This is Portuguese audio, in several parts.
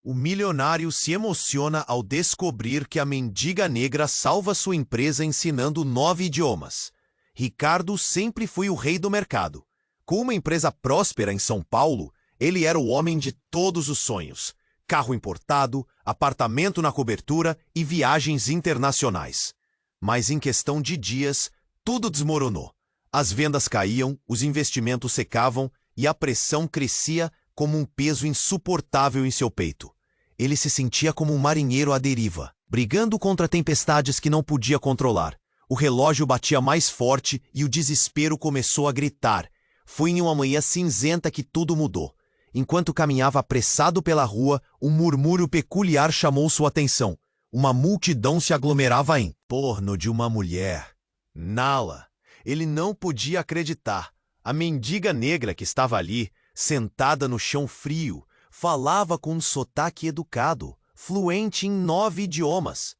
O milionário se emociona ao descobrir que a mendiga negra salva sua empresa ensinando 9 idiomas. Ricardo sempre foi o rei do mercado. Com uma empresa próspera em São Paulo, ele era o homem de todos os sonhos. Carro importado, apartamento na cobertura e viagens internacionais. Mas em questão de dias, tudo desmoronou. As vendas caíam, os investimentos secavam e a pressão crescia como um peso insuportável em seu peito. Ele se sentia como um marinheiro à deriva, brigando contra tempestades que não podia controlar. O relógio batia mais forte e o desespero começou a gritar. Foi em uma manhã cinzenta que tudo mudou. Enquanto caminhava apressado pela rua, um murmúrio peculiar chamou sua atenção. Uma multidão se aglomerava em torno de uma mulher. Nala. Ele não podia acreditar. A mendiga negra que estava ali, sentada no chão frio, falava com um sotaque educado, fluente em 9 idiomas.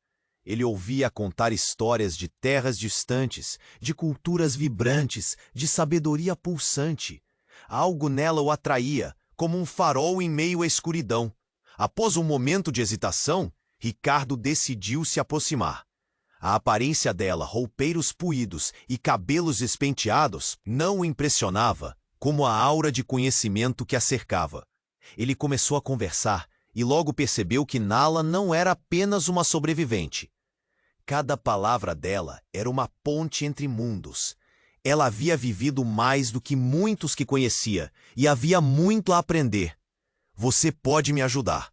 Ele ouvia contar histórias de terras distantes, de culturas vibrantes, de sabedoria pulsante. Algo nela o atraía, como um farol em meio à escuridão. Após um momento de hesitação, Ricardo decidiu se aproximar. A aparência dela, roupeiros puídos e cabelos despenteados, não o impressionava, como a aura de conhecimento que a cercava. Ele começou a conversar e logo percebeu que Nala não era apenas uma sobrevivente. Cada palavra dela era uma ponte entre mundos. Ela havia vivido mais do que muitos que conhecia e havia muito a aprender. Você pode me ajudar.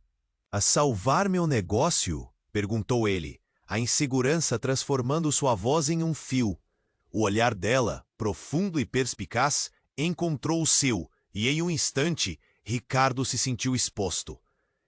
A salvar meu negócio? Perguntou ele, a insegurança transformando sua voz em um fio. O olhar dela, profundo e perspicaz, encontrou o seu, e em um instante, Ricardo se sentiu exposto.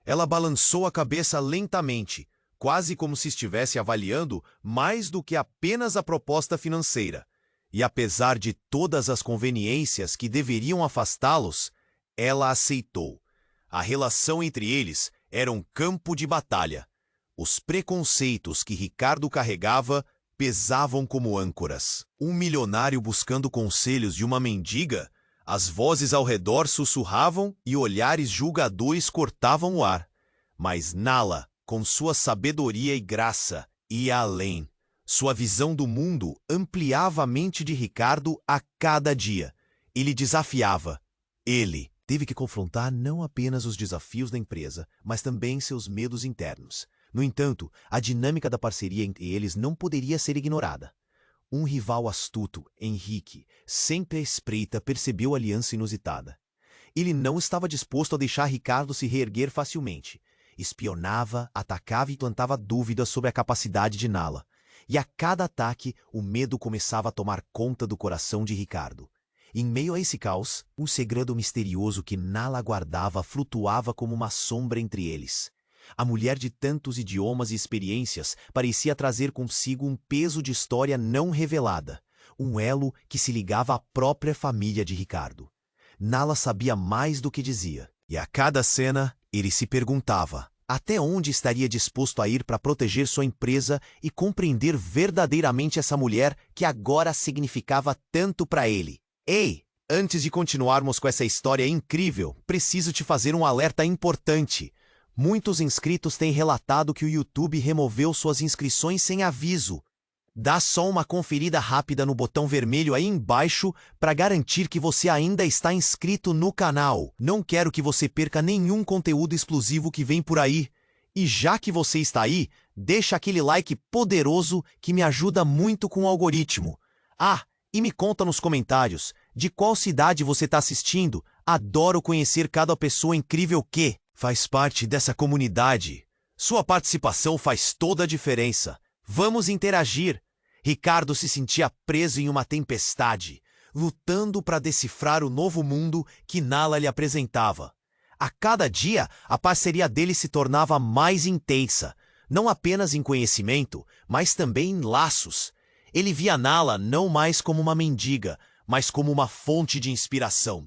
Ela balançou a cabeça lentamente, quase como se estivesse avaliando mais do que apenas a proposta financeira. E apesar de todas as conveniências que deveriam afastá-los, ela aceitou. A relação entre eles era um campo de batalha. Os preconceitos que Ricardo carregava pesavam como âncoras. Um milionário buscando conselhos de uma mendiga? As vozes ao redor sussurravam e olhares julgadores cortavam o ar. Mas Nala, com sua sabedoria e graça, ia além. Sua visão do mundo ampliava a mente de Ricardo a cada dia. Ele desafiava. Ele teve que confrontar não apenas os desafios da empresa, mas também seus medos internos. No entanto, a dinâmica da parceria entre eles não poderia ser ignorada. Um rival astuto, Henrique, sempre à espreita, percebeu a aliança inusitada. Ele não estava disposto a deixar Ricardo se reerguer facilmente. Espionava, atacava e plantava dúvidas sobre a capacidade de Nala. E a cada ataque, o medo começava a tomar conta do coração de Ricardo. Em meio a esse caos, um segredo misterioso que Nala guardava flutuava como uma sombra entre eles. A mulher de tantos idiomas e experiências parecia trazer consigo um peso de história não revelada, um elo que se ligava à própria família de Ricardo. Nala sabia mais do que dizia, e a cada cena ele se perguntava até onde estaria disposto a ir para proteger sua empresa e compreender verdadeiramente essa mulher que agora significava tanto para ele. Ei, antes de continuarmos com essa história incrível, preciso te fazer um alerta importante. Muitos inscritos têm relatado que o YouTube removeu suas inscrições sem aviso. Dá só uma conferida rápida no botão vermelho aí embaixo para garantir que você ainda está inscrito no canal. Não quero que você perca nenhum conteúdo exclusivo que vem por aí. E já que você está aí, deixa aquele like poderoso que me ajuda muito com o algoritmo. Ah, e me conta nos comentários de qual cidade você está assistindo. Adoro conhecer cada pessoa incrível que faz parte dessa comunidade. Sua participação faz toda a diferença. Vamos interagir. Ricardo se sentia preso em uma tempestade, lutando para decifrar o novo mundo que Nala lhe apresentava. A cada dia, a parceria dele se tornava mais intensa, não apenas em conhecimento, mas também em laços. Ele via Nala não mais como uma mendiga, mas como uma fonte de inspiração.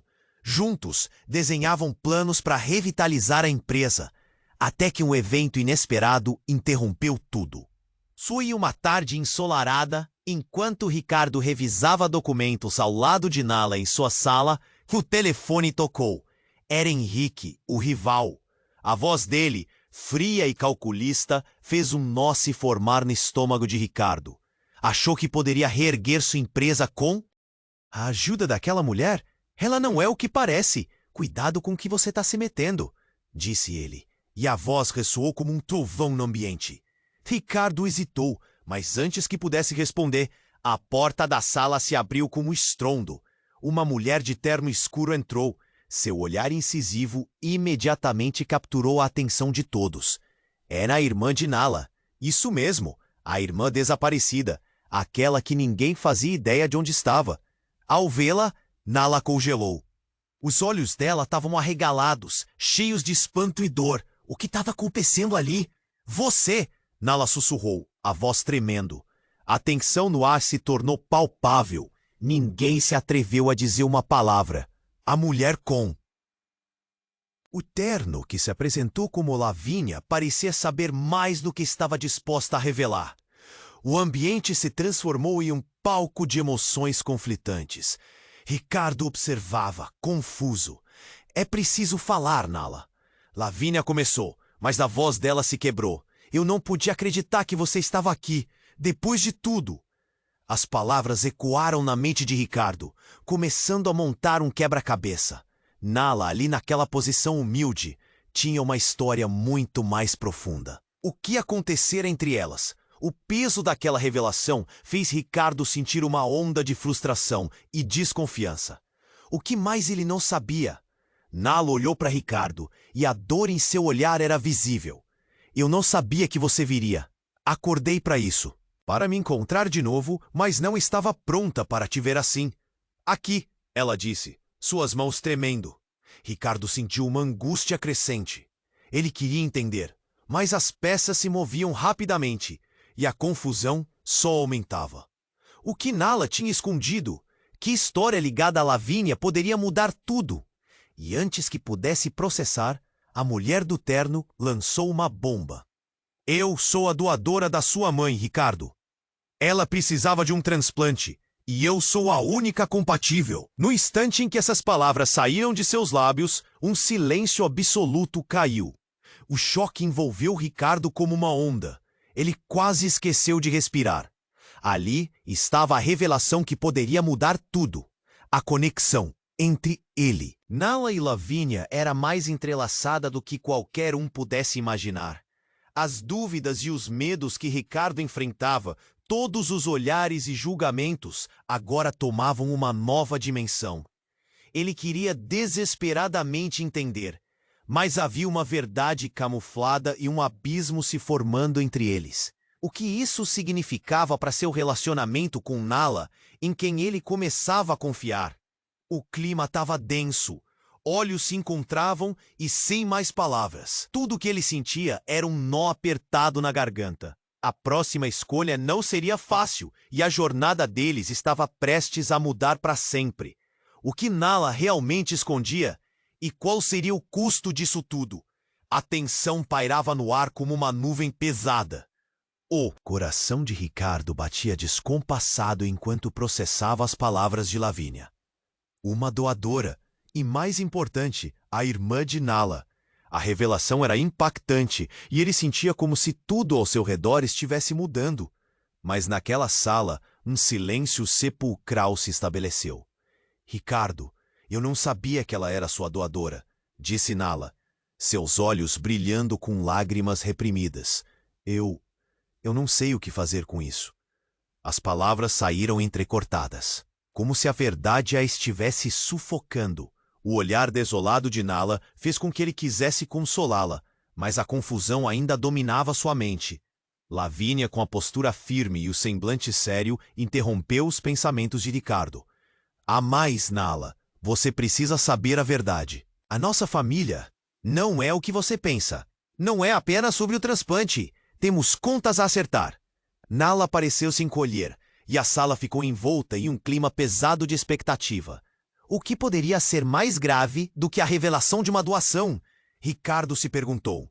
Juntos, desenhavam planos para revitalizar a empresa, até que um evento inesperado interrompeu tudo. Foi uma tarde ensolarada, enquanto Ricardo revisava documentos ao lado de Nala em sua sala, que o telefone tocou. Era Henrique, o rival. A voz dele, fria e calculista, fez um nó se formar no estômago de Ricardo. Achou que poderia reerguer sua empresa com a ajuda daquela mulher? Ela não é o que parece. Cuidado com o que você está se metendo, disse ele, e a voz ressoou como um trovão no ambiente. Ricardo hesitou, mas antes que pudesse responder, a porta da sala se abriu com um estrondo. Uma mulher de terno escuro entrou. Seu olhar incisivo imediatamente capturou a atenção de todos. Era a irmã de Nala. Isso mesmo, a irmã desaparecida, aquela que ninguém fazia ideia de onde estava. Ao vê-la, Nala congelou. Os olhos dela estavam arregalados, cheios de espanto e dor. O que estava acontecendo ali? Você! Nala sussurrou, a voz tremendo. A tensão no ar se tornou palpável. Ninguém se atreveu a dizer uma palavra. A mulher com o terno que se apresentou como Lavínia parecia saber mais do que estava disposta a revelar. O ambiente se transformou em um palco de emoções conflitantes. Ricardo observava, confuso. É preciso falar, Nala. Lavínia começou, mas a voz dela se quebrou. Eu não podia acreditar que você estava aqui, depois de tudo. As palavras ecoaram na mente de Ricardo, começando a montar um quebra-cabeça. Nala, ali naquela posição humilde, tinha uma história muito mais profunda. O que acontecera entre elas? O peso daquela revelação fez Ricardo sentir uma onda de frustração e desconfiança. O que mais ele não sabia? Nala olhou para Ricardo e a dor em seu olhar era visível. Eu não sabia que você viria. Acordei para isso. Para me encontrar de novo, mas não estava pronta para te ver assim. Aqui, ela disse, suas mãos tremendo. Ricardo sentiu uma angústia crescente. Ele queria entender, mas as peças se moviam rapidamente e a confusão só aumentava. O que Nala tinha escondido? Que história ligada a Lavínia poderia mudar tudo? E antes que pudesse processar, a mulher do terno lançou uma bomba. Eu sou a doadora da sua mãe, Ricardo. Ela precisava de um transplante, e eu sou a única compatível. No instante em que essas palavras saíram de seus lábios, um silêncio absoluto caiu. O choque envolveu Ricardo como uma onda. Ele quase esqueceu de respirar. Ali estava a revelação que poderia mudar tudo. A conexão entre ele. Nala e Lavínia era mais entrelaçada do que qualquer um pudesse imaginar. As dúvidas e os medos que Ricardo enfrentava, todos os olhares e julgamentos, agora tomavam uma nova dimensão. Ele queria desesperadamente entender, mas havia uma verdade camuflada e um abismo se formando entre eles. O que isso significava para seu relacionamento com Nala, em quem ele começava a confiar? O clima estava denso. Olhos se encontravam e sem mais palavras. Tudo o que ele sentia era um nó apertado na garganta. A próxima escolha não seria fácil e a jornada deles estava prestes a mudar para sempre. O que Nala realmente escondia? E qual seria o custo disso tudo? A tensão pairava no ar como uma nuvem pesada. O coração de Ricardo batia descompassado enquanto processava as palavras de Lavínia. Uma doadora, e mais importante, a irmã de Nala. A revelação era impactante e ele sentia como se tudo ao seu redor estivesse mudando. Mas naquela sala, um silêncio sepulcral se estabeleceu. Ricardo, eu não sabia que ela era sua doadora, disse Nala, seus olhos brilhando com lágrimas reprimidas. Eu não sei o que fazer com isso. As palavras saíram entrecortadas, como se a verdade a estivesse sufocando. O olhar desolado de Nala fez com que ele quisesse consolá-la, mas a confusão ainda dominava sua mente. Lavínia, com a postura firme e o semblante sério, interrompeu os pensamentos de Ricardo. Há mais, Nala. Você precisa saber a verdade. A nossa família não é o que você pensa. Não é apenas sobre o transplante. Temos contas a acertar. Nala pareceu se encolher, e a sala ficou envolta em um clima pesado de expectativa. O que poderia ser mais grave do que a revelação de uma doação? Ricardo se perguntou.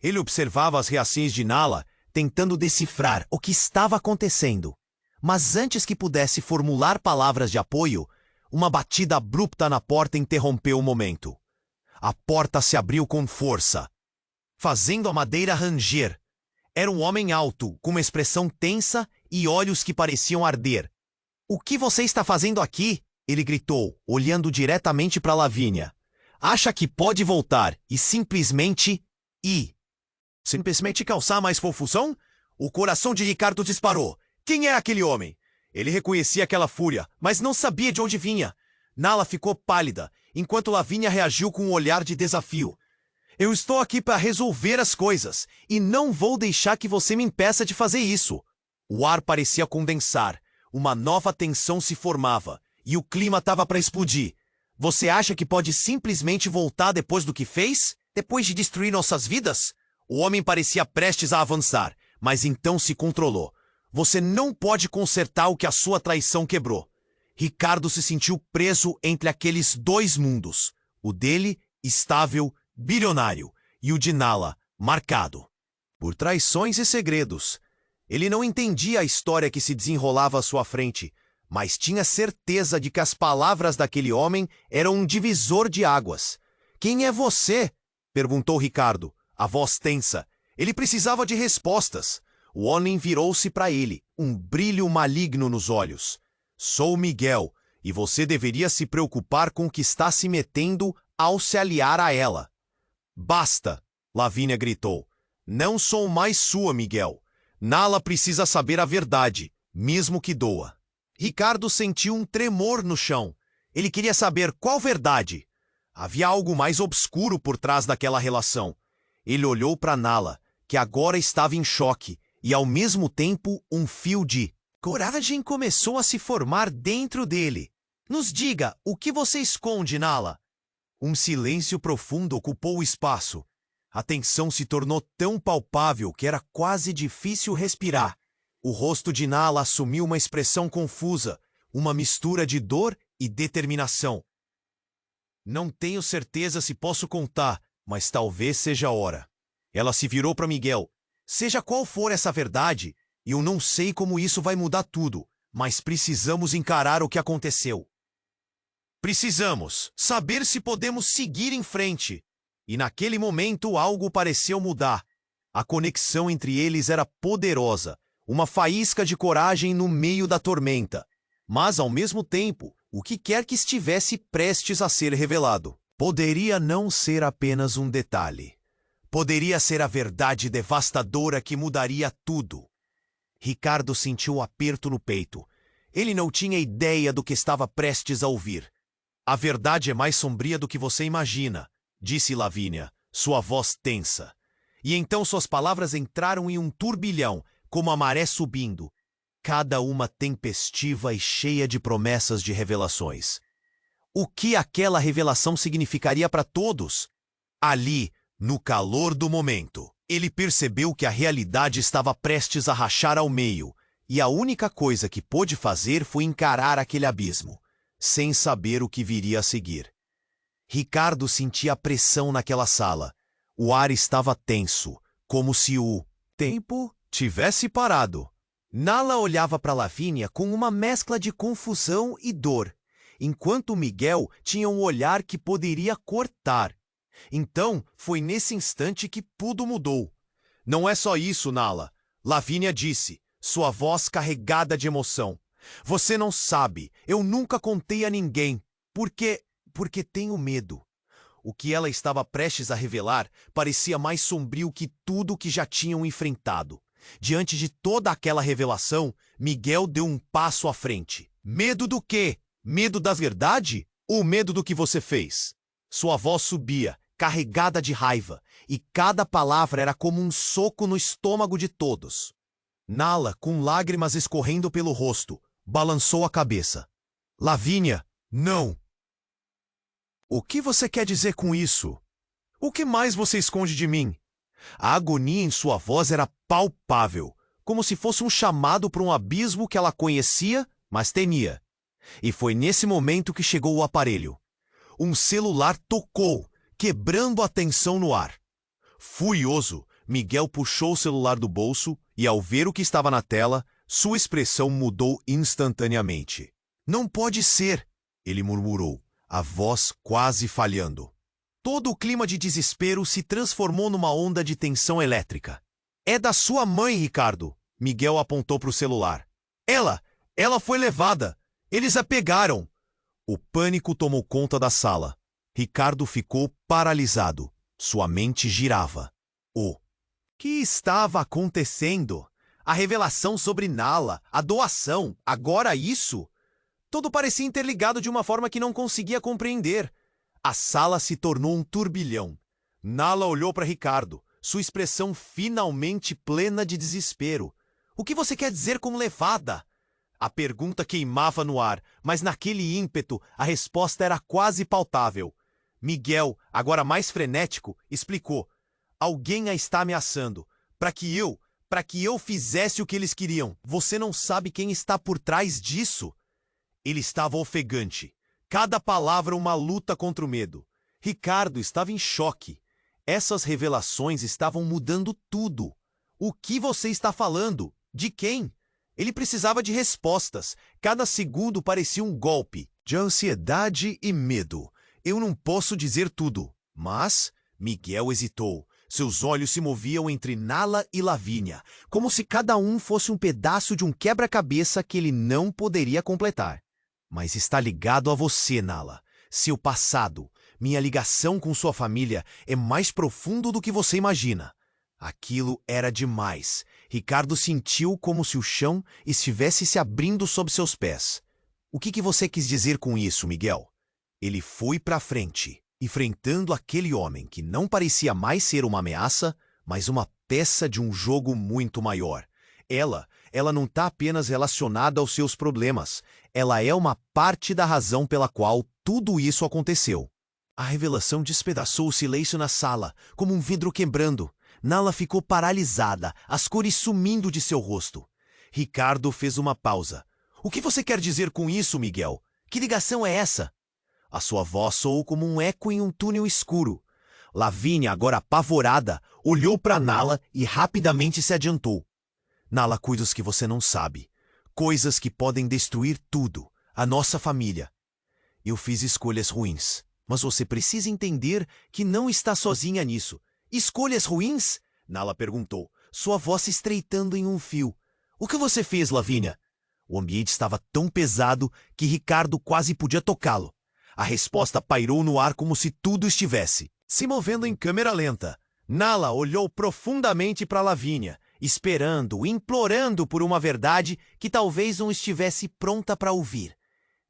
Ele observava as reações de Nala, tentando decifrar o que estava acontecendo. Mas antes que pudesse formular palavras de apoio, uma batida abrupta na porta interrompeu o momento. A porta se abriu com força. fazendo a madeira ranger. Era um homem alto, com uma expressão tensa e olhos que pareciam arder. "O que você está fazendo aqui?" ele gritou, olhando diretamente para Lavínia. "Acha que pode voltar e simplesmente ir? Simplesmente causar mais confusão?" O coração de Ricardo disparou. Quem era aquele homem? Ele reconhecia aquela fúria, mas não sabia de onde vinha. Nala ficou pálida, enquanto Lavínia reagiu com um olhar de desafio. "Eu estou aqui para resolver as coisas, e não vou deixar que você me impeça de fazer isso." O ar parecia condensar, uma nova tensão se formava, e o clima estava para explodir. "Você acha que pode simplesmente voltar depois do que fez? Depois de destruir nossas vidas?" O homem parecia prestes a avançar, mas então se controlou. "Você não pode consertar o que a sua traição quebrou." Ricardo se sentiu preso entre aqueles dois mundos, o dele, estável, bilionário, e o de Nala, marcado por traições e segredos. Ele não entendia a história que se desenrolava à sua frente, mas tinha certeza de que as palavras daquele homem eram um divisor de águas. "Quem é você?" perguntou Ricardo, a voz tensa. Ele precisava de respostas. O homem virou-se para ele, um brilho maligno nos olhos. "Sou Miguel, e você deveria se preocupar com o que está se metendo ao se aliar a ela." "Basta!" Lavínia gritou. "Não sou mais sua, Miguel. Nala precisa saber a verdade, mesmo que doa." Ricardo sentiu um tremor no chão. Ele queria saber qual verdade. Havia algo mais obscuro por trás daquela relação. Ele olhou para Nala, que agora estava em choque, e ao mesmo tempo um fio de coragem começou a se formar dentro dele. "Nos diga, o que você esconde, Nala?" Um silêncio profundo ocupou o espaço. A tensão se tornou tão palpável que era quase difícil respirar. O rosto de Nala assumiu uma expressão confusa, uma mistura de dor e determinação. "Não tenho certeza se posso contar, mas talvez seja a hora." Ela se virou para Miguel. "Seja qual for essa verdade, eu não sei como isso vai mudar tudo, mas precisamos encarar o que aconteceu. Precisamos saber se podemos seguir em frente." E naquele momento algo pareceu mudar. A conexão entre eles era poderosa, uma faísca de coragem no meio da tormenta. Mas, ao mesmo tempo, o que quer que estivesse prestes a ser revelado poderia não ser apenas um detalhe. Poderia ser a verdade devastadora que mudaria tudo. Ricardo sentiu um aperto no peito. Ele não tinha ideia do que estava prestes a ouvir. "A verdade é mais sombria do que você imagina", disse Lavínia, sua voz tensa. E então suas palavras entraram em um turbilhão, como a maré subindo, cada uma tempestiva e cheia de promessas de revelações. O que aquela revelação significaria para todos? Ali, no calor do momento, ele percebeu que a realidade estava prestes a rachar ao meio, e a única coisa que pôde fazer foi encarar aquele abismo, sem saber o que viria a seguir. Ricardo sentia pressão naquela sala. O ar estava tenso, como se o tempo tivesse parado. Nala olhava para Lavínia com uma mescla de confusão e dor, enquanto Miguel tinha um olhar que poderia cortar. Então, foi nesse instante que tudo mudou. "Não é só isso, Nala", Lavínia disse, sua voz carregada de emoção. "Você não sabe, eu nunca contei a ninguém, porque tenho medo." O que ela estava prestes a revelar parecia mais sombrio que tudo que já tinham enfrentado. Diante de toda aquela revelação, Miguel deu um passo à frente. "Medo do quê? Medo da verdade? Ou medo do que você fez?" Sua voz subia, carregada de raiva, e cada palavra era como um soco no estômago de todos. Nala, com lágrimas escorrendo pelo rosto, balançou a cabeça. "Lavínia, não!" "O que você quer dizer com isso? O que mais você esconde de mim?" A agonia em sua voz era palpável, como se fosse um chamado para um abismo que ela conhecia, mas temia. E foi nesse momento que chegou o aparelho. Um celular tocou, quebrando a tensão no ar. Furioso, Miguel puxou o celular do bolso e, ao ver o que estava na tela, sua expressão mudou instantaneamente. "Não pode ser!" ele murmurou, a voz quase falhando. Todo o clima de desespero se transformou numa onda de tensão elétrica. É da sua mãe, Ricardo. Miguel apontou para o celular. Ela foi levada. Eles a pegaram. O pânico tomou conta da sala. Ricardo ficou paralisado. Sua mente girava. O que estava acontecendo? A revelação sobre Nala, a doação, agora isso? Tudo parecia interligado de uma forma que não conseguia compreender. A sala se tornou um turbilhão. Nala olhou para Ricardo, sua expressão finalmente plena de desespero. O que você quer dizer com levada? A pergunta queimava no ar, mas naquele ímpeto a resposta era quase palpável. Miguel, agora mais frenético, explicou. Alguém a está ameaçando. Para que eu fizesse o que eles queriam. Você não sabe quem está por trás disso? Ele estava ofegante. Cada palavra uma luta contra o medo. Ricardo estava em choque. Essas revelações estavam mudando tudo. O que você está falando? De quem? Ele precisava de respostas. Cada segundo parecia um golpe de ansiedade e medo. Eu não posso dizer tudo, mas... Miguel hesitou. Seus olhos se moviam entre Nala e Lavínia, como se cada um fosse um pedaço de um quebra-cabeça que ele não poderia completar. Mas está ligado a você, Nala. Seu passado, minha ligação com sua família é mais profundo do que você imagina. Aquilo era demais. Ricardo sentiu como se o chão estivesse se abrindo sob seus pés. O que você quis dizer com isso, Miguel? Ele foi para frente, enfrentando aquele homem que não parecia mais ser uma ameaça, mas uma peça de um jogo muito maior. Ela não está apenas relacionada aos seus problemas. Ela é uma parte da razão pela qual tudo isso aconteceu. A revelação despedaçou o silêncio na sala, como um vidro quebrando. Nala ficou paralisada, as cores sumindo de seu rosto. Ricardo fez uma pausa. O que você quer dizer com isso, Miguel? Que ligação é essa? A sua voz soou como um eco em um túnel escuro. Lavínia, agora apavorada, olhou para Nala e rapidamente se adiantou. Nala, coisas que você não sabe. Coisas que podem destruir tudo. A nossa família. Eu fiz escolhas ruins. Mas você precisa entender que não está sozinha nisso. Escolhas ruins? Nala perguntou, sua voz se estreitando em um fio. O que você fez, Lavínia? O ambiente estava tão pesado que Ricardo quase podia tocá-lo. A resposta pairou no ar como se tudo estivesse se movendo em câmera lenta. Nala olhou profundamente para Lavínia, esperando, implorando por uma verdade que talvez não estivesse pronta para ouvir.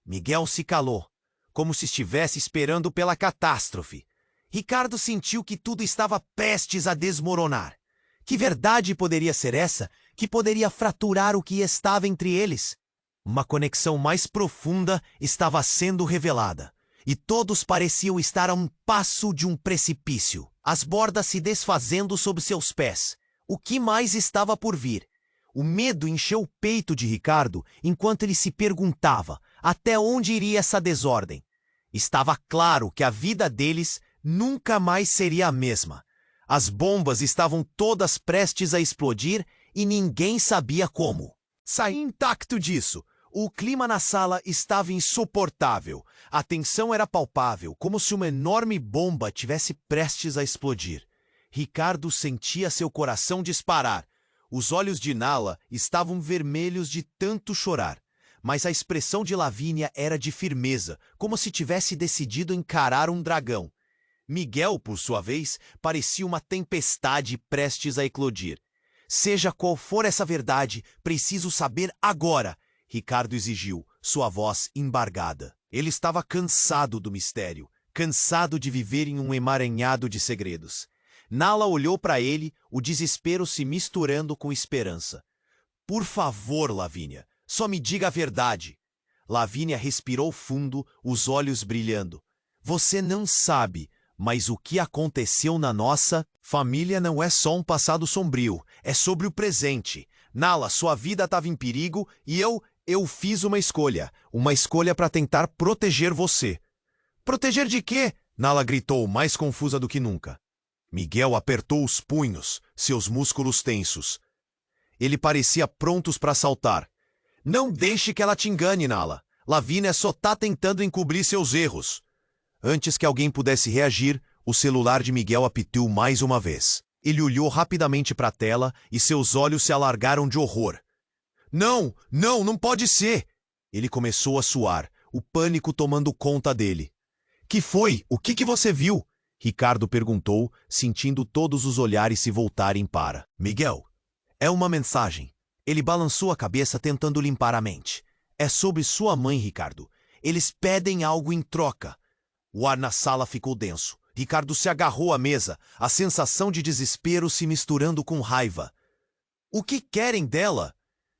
Miguel se calou, como se estivesse esperando pela catástrofe. Ricardo sentiu que tudo estava prestes a desmoronar. Que verdade poderia ser essa que poderia fraturar o que estava entre eles? Uma conexão mais profunda estava sendo revelada, e todos pareciam estar a um passo de um precipício, as bordas se desfazendo sob seus pés. O que mais estava por vir? O medo encheu o peito de Ricardo enquanto ele se perguntava até onde iria essa desordem. Estava claro que a vida deles nunca mais seria a mesma. As bombas estavam todas prestes a explodir e ninguém sabia como. Saí intacto disso. O clima na sala estava insuportável. A tensão era palpável, como se uma enorme bomba tivesse prestes a explodir. Ricardo sentia seu coração disparar. Os olhos de Nala estavam vermelhos de tanto chorar. Mas a expressão de Lavínia era de firmeza, como se tivesse decidido encarar um dragão. Miguel, por sua vez, parecia uma tempestade prestes a eclodir. Seja qual for essa verdade, preciso saber agora, Ricardo exigiu, sua voz embargada. Ele estava cansado do mistério, cansado de viver em um emaranhado de segredos. Nala olhou para ele, o desespero se misturando com esperança. Por favor, Lavínia, só me diga a verdade. Lavínia respirou fundo, os olhos brilhando. Você não sabe, mas o que aconteceu na nossa família não é só um passado sombrio, é sobre o presente. Nala, sua vida estava em perigo e eu fiz uma escolha para tentar proteger você. Proteger de quê? Nala gritou, mais confusa do que nunca. Miguel apertou os punhos, seus músculos tensos. Ele parecia prontos para saltar. Não deixe que ela te engane, Nala. Lavínia só está tentando encobrir seus erros. Antes que alguém pudesse reagir, O celular de Miguel apitou mais uma vez. Ele olhou rapidamente para a tela e seus olhos se alargaram de horror. Não, não, não pode ser! Ele começou a suar, o pânico tomando conta dele. Que foi? O que você viu? Ricardo perguntou, sentindo todos os olhares se voltarem para Miguel. É uma mensagem. Ele balançou a cabeça tentando limpar a mente. É sobre sua mãe, Ricardo. Eles pedem algo em troca. O ar na sala ficou denso. Ricardo se agarrou à mesa, a sensação de desespero se misturando com raiva. O que querem dela?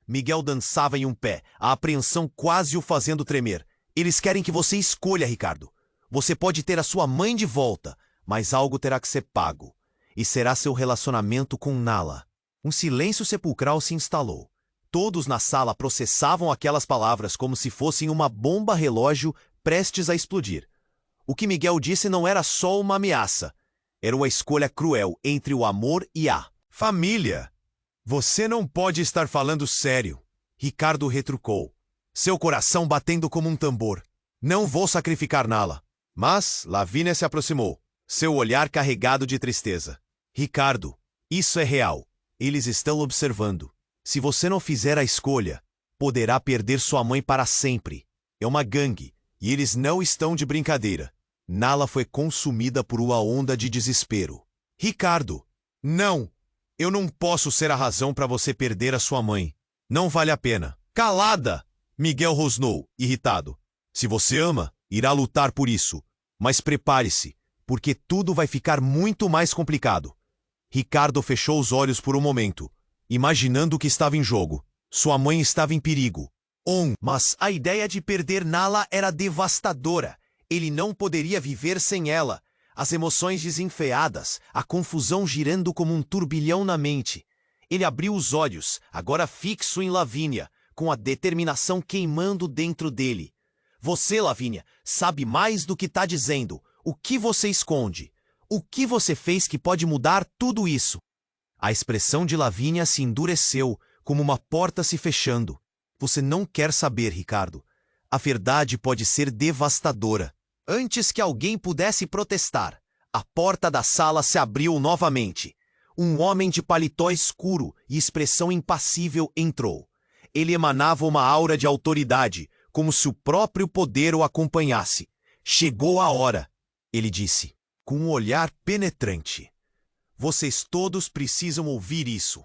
Miguel dançava em um pé, a apreensão quase o fazendo tremer. Eles querem que você escolha, Ricardo. Você pode ter a sua mãe de volta, mas algo terá que ser pago. E será seu relacionamento com Nala. Um silêncio sepulcral se instalou. Todos na sala processavam aquelas palavras como se fossem uma bomba relógio prestes a explodir. O que Miguel disse não era só uma ameaça. Era uma escolha cruel entre o amor e a família. Você não pode estar falando sério. Ricardo retrucou, seu coração batendo como um tambor. Não vou sacrificar Nala. Mas Lavínia se aproximou, seu olhar carregado de tristeza. Ricardo, isso é real. Eles estão observando. Se você não fizer a escolha, poderá perder sua mãe para sempre. É uma gangue, e eles não estão de brincadeira. Nala foi consumida por uma onda de desespero. Ricardo, não! Eu não posso ser a razão para você perder a sua mãe. Não vale a pena. Calada! Miguel rosnou, irritado. Se você ama, irá lutar por isso. Mas prepare-se, porque tudo vai ficar muito mais complicado. Ricardo fechou os olhos por um momento, imaginando o que estava em jogo. Sua mãe estava em perigo. Mas a ideia de perder Nala era devastadora. Ele não poderia viver sem ela. As emoções desenfreadas, a confusão girando como um turbilhão na mente. Ele abriu os olhos, agora fixo em Lavínia, com a determinação queimando dentro dele. Você, Lavínia, sabe mais do que está dizendo. O que você esconde? O que você fez que pode mudar tudo isso? A expressão de Lavínia se endureceu, como uma porta se fechando. Você não quer saber, Ricardo. A verdade pode ser devastadora. Antes que alguém pudesse protestar, a porta da sala se abriu novamente. Um homem de paletó escuro e expressão impassível entrou. Ele emanava uma aura de autoridade, como se o próprio poder o acompanhasse. Chegou a hora, ele disse, com um olhar penetrante. Vocês todos precisam ouvir isso.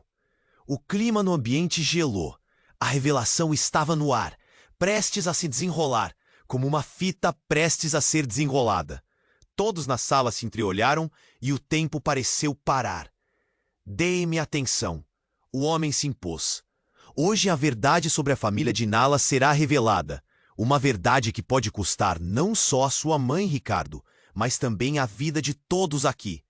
O clima no ambiente gelou. A revelação estava no ar, prestes a se desenrolar, como uma fita prestes a ser desenrolada. Todos na sala se entreolharam e o tempo pareceu parar. Deem-me atenção. O homem se impôs. Hoje a verdade sobre a família de Nala será revelada. Uma verdade que pode custar não só a sua mãe, Ricardo, mas também a vida de todos aqui.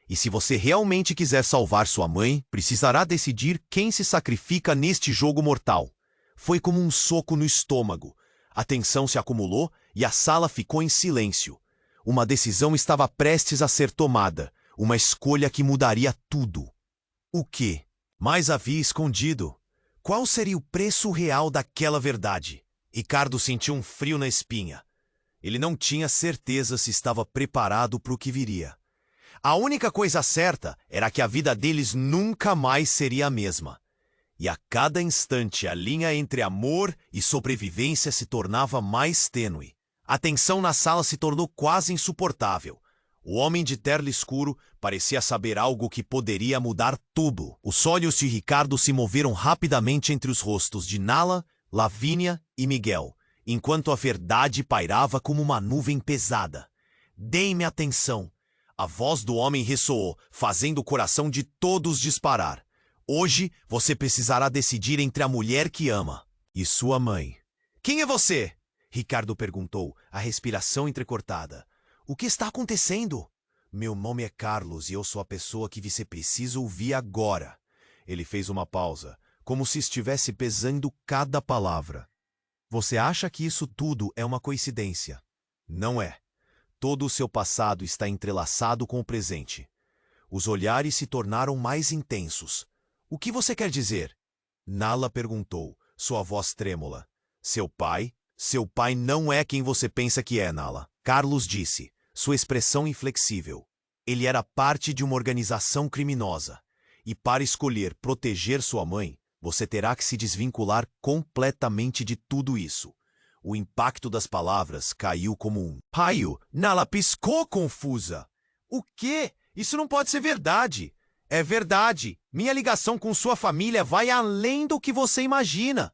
E se você realmente quiser salvar sua mãe, precisará decidir quem se sacrifica neste jogo mortal. Foi como um soco no estômago. A tensão se acumulou e a sala ficou em silêncio. Uma decisão estava prestes a ser tomada, uma escolha que mudaria tudo. O que mais havia escondido? Qual seria o preço real daquela verdade? Ricardo sentiu um frio na espinha. Ele não tinha certeza se estava preparado para o que viria. A única coisa certa era que a vida deles nunca mais seria a mesma. E a cada instante a linha entre amor e sobrevivência se tornava mais tênue. A tensão na sala se tornou quase insuportável. O homem de terno escuro parecia saber algo que poderia mudar tudo. Os olhos de Ricardo se moveram rapidamente entre os rostos de Nala, Lavínia e Miguel, enquanto a verdade pairava como uma nuvem pesada. Deem-me atenção. A voz do homem ressoou, fazendo o coração de todos disparar. Hoje você precisará decidir entre a mulher que ama e sua mãe. Quem é você? Ricardo perguntou, a respiração entrecortada. O que está acontecendo? Meu nome é Carlos e eu sou a pessoa que você precisa ouvir agora. Ele fez uma pausa, como se estivesse pesando cada palavra. Você acha que isso tudo é uma coincidência? Não é. Todo o seu passado está entrelaçado com o presente. Os olhares se tornaram mais intensos. O que você quer dizer? Nala perguntou, sua voz trêmula. Seu pai? Seu pai não é quem você pensa que é, Nala. Carlos disse, sua expressão inflexível. Ele era parte de uma organização criminosa. E para escolher proteger sua mãe, você terá que se desvincular completamente de tudo isso. O impacto das palavras caiu como um raio. Nala piscou confusa. O quê? Isso não pode ser verdade. É verdade. Minha ligação com sua família vai além do que você imagina.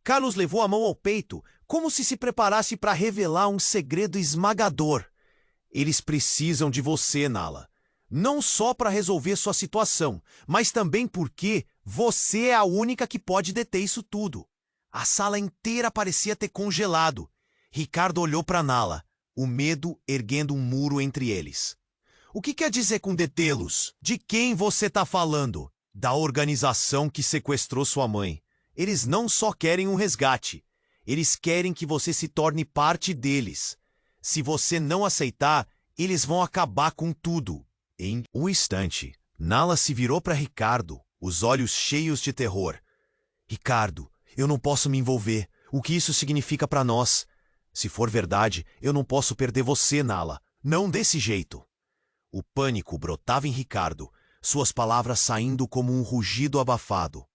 Carlos levou a mão ao peito, como se preparasse para revelar um segredo esmagador. Eles precisam de você, Nala. Não só para resolver sua situação, mas também porque você é a única que pode deter isso tudo. A sala inteira parecia ter congelado. Ricardo olhou para Nala, o medo erguendo um muro entre eles. O que quer dizer com detê-los? De quem você está falando? Da organização que sequestrou sua mãe. Eles não só querem um resgate. Eles querem que você se torne parte deles. Se você não aceitar, eles vão acabar com tudo. Em um instante, Nala se virou para Ricardo, os olhos cheios de terror. Ricardo, eu não posso me envolver. O que isso significa para nós? Se for verdade, eu não posso perder você, Nala. Não desse jeito. O pânico brotava em Ricardo, suas palavras saindo como um rugido abafado.